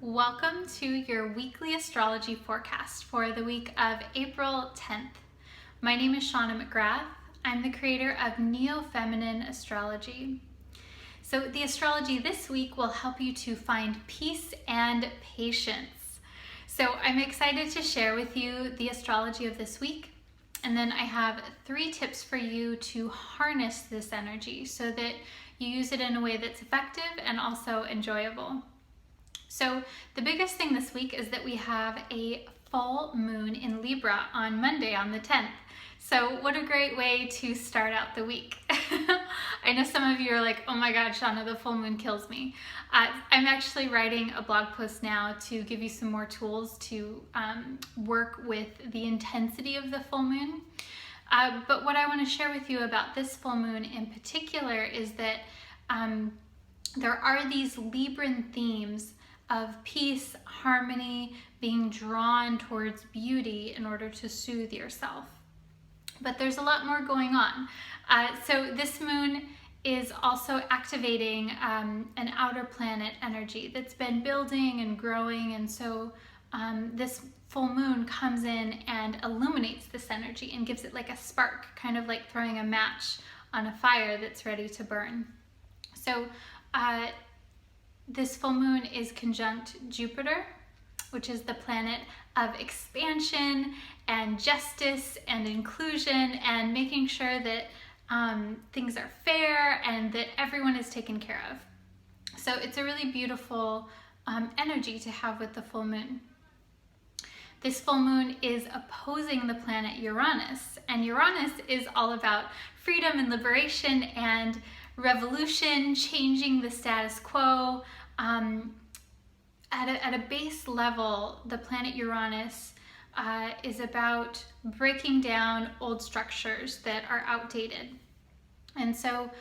Welcome to your weekly astrology forecast for the week of April 10th. My name is Shauna McGrath. I'm the creator of Neo-Feminine Astrology. So the astrology this week will help you to find peace and patience. So I'm excited to share with you the astrology of this week. And then I have 3 tips for you to harness this energy so that you use it in a way that's effective and also enjoyable. So the biggest thing this week is that we have a full moon in Libra on Monday on the 10th. So what a great way to start out the week. I know some of you are like, oh my God, Shauna, the full moon kills me. I'm actually writing a blog post now to give you some more tools to work with the intensity of the full moon. But what I want to share with you about this full moon in particular is that there are these Libran themes of peace, harmony, being drawn towards beauty in order to soothe yourself. But there's a lot more going on. So this moon is also activating an outer planet energy that's been building and growing, and so this full moon comes in and illuminates this energy and gives it like a spark, kind of like throwing a match on a fire that's ready to burn. So this full moon is conjunct Jupiter, which is the planet of expansion and justice and inclusion and making sure that things are fair and that everyone is taken care of. So it's a really beautiful energy to have with the full moon. This full moon is opposing the planet Uranus, and Uranus is all about freedom and liberation and revolution, changing the status quo. At a base level, the planet Uranus is about breaking down old structures that are outdated. And so,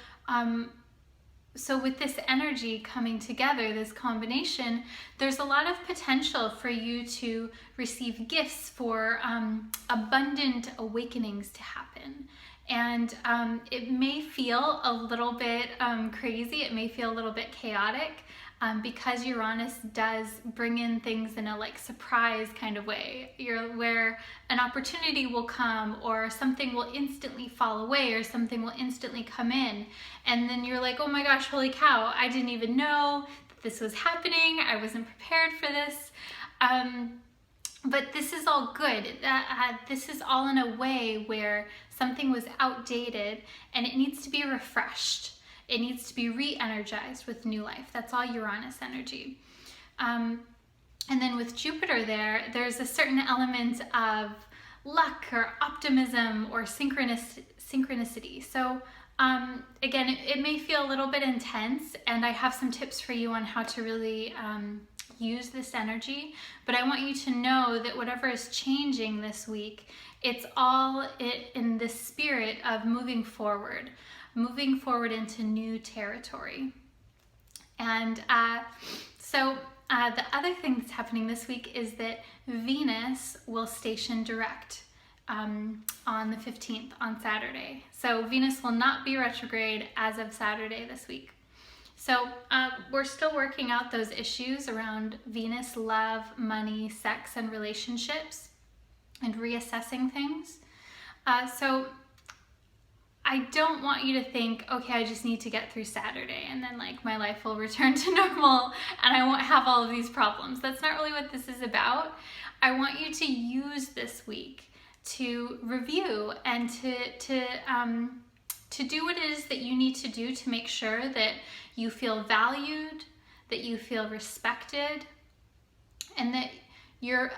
with this energy coming together, this combination, there's a lot of potential for you to receive gifts for abundant awakenings to happen. And it may feel a little bit crazy, it may feel a little bit chaotic, because Uranus does bring in things in a like surprise kind of way, where an opportunity will come or something will instantly fall away or something will instantly come in. And then you're like, oh my gosh, holy cow, I didn't even know that this was happening. I wasn't prepared for this. But this is all good. This is all in a way where something was outdated and it needs to be refreshed. It needs to be re-energized with new life. That's all Uranus energy. And then with Jupiter there's a certain element of luck or optimism or synchronicity. So again, it may feel a little bit intense, and I have some tips for you on how to really use this energy, but I want you to know that whatever is changing this week, it's all in the spirit of moving forward into new territory. And the other thing that's happening this week is that Venus will station direct on the 15th, on Saturday. So Venus will not be retrograde as of Saturday this week. So we're still working out those issues around Venus, love, money, sex, and relationships, and reassessing things. So I don't want you to think, okay, I just need to get through Saturday and then like my life will return to normal and I won't have all of these problems. That's not really what this is about. I want you to use this week to review and to do what it is that you need to do to make sure that you feel valued, that you feel respected, and that your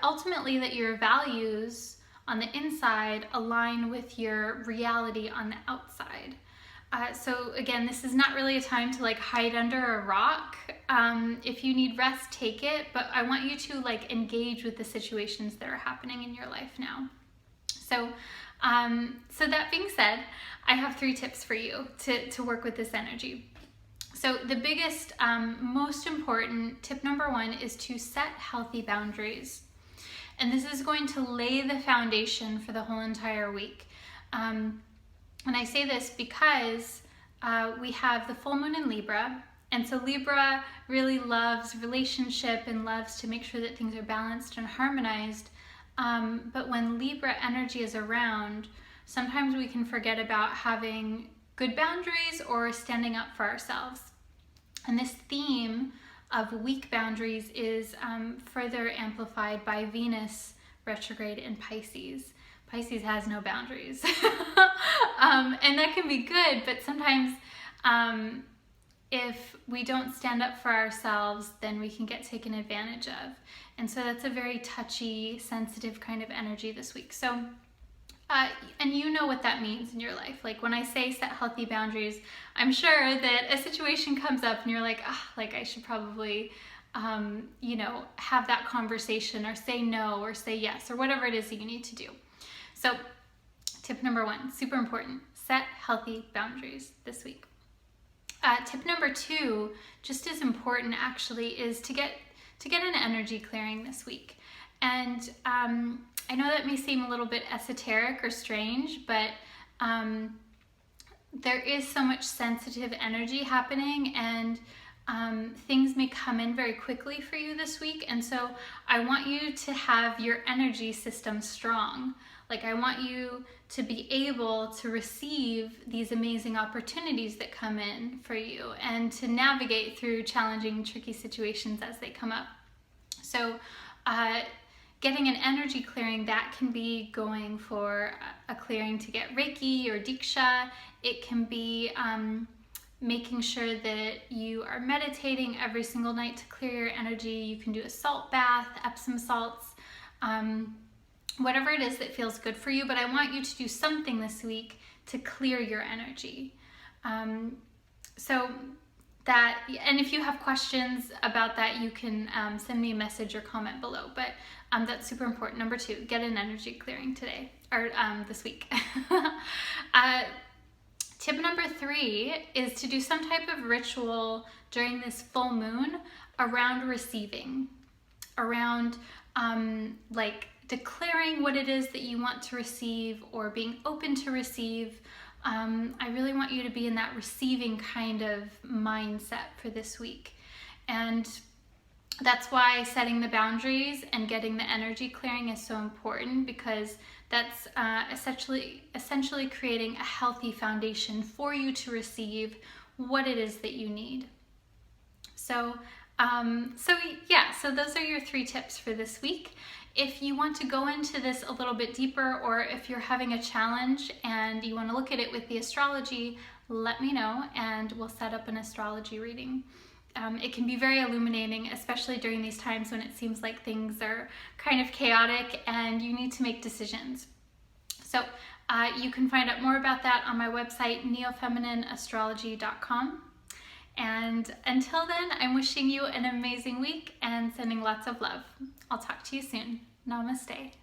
values on the inside align with your reality on the outside. So again, this is not really a time to like hide under a rock. If you need rest, take it, but I want you to like engage with the situations that are happening in your life now. So that being said, I have 3 tips for you to work with this energy. So the biggest, most important tip number 1 is to set healthy boundaries. And this is going to lay the foundation for the whole entire week. And I say this because we have the full moon in Libra, And so Libra really loves relationship and loves to make sure that things are balanced and harmonized. But when Libra energy is around, sometimes we can forget about having good boundaries or standing up for ourselves. And this theme of weak boundaries is further amplified by Venus retrograde in Pisces. Pisces has no boundaries. And that can be good, but sometimes if we don't stand up for ourselves, then we can get taken advantage of. And so that's a very touchy, sensitive kind of energy this week. So, and you know what that means in your life. Like when I say set healthy boundaries, I'm sure that a situation comes up and you're like, like I should probably, have that conversation or say no or say yes or whatever it is that you need to do. So tip number 1, super important, set healthy boundaries this week. Tip number 2, just as important actually, is to get an energy clearing this week. And I know that may seem a little bit esoteric or strange, but there is so much sensitive energy happening, and things may come in very quickly for you this week. And so I want you to have your energy system strong. Like I want you to be able to receive these amazing opportunities that come in for you and to navigate through challenging, tricky situations as they come up. So getting an energy clearing, that can be going for a clearing to get Reiki or Diksha. It can be making sure that you are meditating every single night to clear your energy. You can do a salt bath, Epsom salts, whatever it is that feels good for you, but I want you to do something this week to clear your energy. So that, and if you have questions about that, you can send me a message or comment below, but that's super important. Number 2, get an energy clearing today, or this week. Tip number 3 is to do some type of ritual during this full moon around receiving, around like declaring what it is that you want to receive or being open to receive. I really want you to be in that receiving kind of mindset for this week. And that's why setting the boundaries and getting the energy clearing is so important, because that's essentially creating a healthy foundation for you to receive what it is that you need. So those are your 3 tips for this week. If you want to go into this a little bit deeper, or if you're having a challenge and you want to look at it with the astrology, let me know and we'll set up an astrology reading. It can be very illuminating, especially during these times when it seems like things are kind of chaotic and you need to make decisions. So you can find out more about that on my website, neofeminineastrology.com. And until then, I'm wishing you an amazing week and sending lots of love. I'll talk to you soon. Namaste.